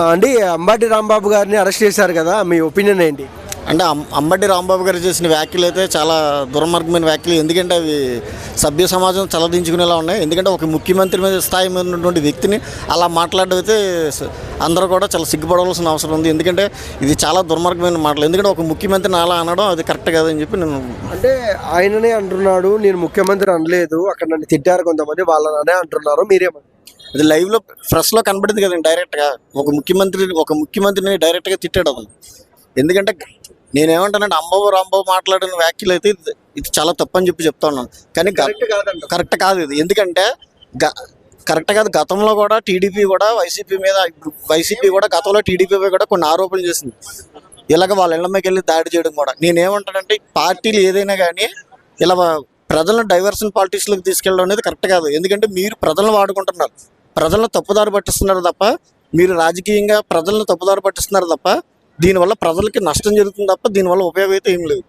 అండి అంబటి రాంబాబు గారిని అరెస్ట్ చేశారు కదా, మీ ఒపీనియన్ ఏంటి? అంటే అంబటి రాంబాబు గారు చేసిన వ్యాఖ్యలు అయితే చాలా దుర్మార్గమైన వ్యాఖ్యలు. ఎందుకంటే అవి సభ్య సమాజం తలదించుకునేలా ఉన్నాయి. ఎందుకంటే ఒక ముఖ్యమంత్రి మీద స్థాయి మీద ఉన్నటువంటి వ్యక్తిని అలా మాట్లాడడం అయితే అందరూ కూడా చాలా సిగ్గుపడవలసిన అవసరం ఉంది. ఎందుకంటే ఇది చాలా దుర్మార్గమైన మాటలు. ఎందుకంటే ఒక ముఖ్యమంత్రిని అలా అనడం అది కరెక్ట్ కాదని చెప్పి నేను అంటే ఆయననే అంటున్నాడు, నేను ముఖ్యమంత్రి అనలేదు, అక్కడ నన్ను తిట్టారు కొంతమంది, వాళ్ళనే అంటున్నారు, మీరేమన్నారు? అది లైవ్లో ప్రెస్లో కనబడింది కదండి. డైరెక్ట్గా ఒక ముఖ్యమంత్రిని డైరెక్ట్గా తిట్టాడు అతను. ఎందుకంటే నేనేమంటానంటే అంబాబు రాంబాబు మాట్లాడిన వ్యాఖ్యలు అయితే ఇది చాలా తప్పని చెప్తా ఉన్నాను. కానీ కరెక్ట్ కాదు ఇది. ఎందుకంటే కరెక్ట్ కాదు. గతంలో కూడా టీడీపీ కూడా వైసీపీ కూడా గతంలో టీడీపీ కూడా కొన్ని ఆరోపణలు చేసింది. ఇలాగ వాళ్ళ ఇళ్ల మీదకి వెళ్ళి దాడి చేయడం కూడా. నేనేమంటానంటే పార్టీలు ఏదైనా కానీ ఇలా ప్రజలను డైవర్షన్ పాలిటిక్స్లోకి తీసుకెళ్ళడం అనేది కరెక్ట్ కాదు. ఎందుకంటే మీరు ప్రజలను వాడుకుంటున్నారు, ప్రజలను తప్పుదారి పట్టిస్తున్నారు తప్ప, మీరు రాజకీయంగా ప్రజలను తప్పుదారి పట్టిస్తున్నారు తప్ప, దీనివల్ల ప్రజలకి నష్టం జరుగుతుంది తప్ప దీనివల్ల ఉపయోగం అయితే ఏం లేదు.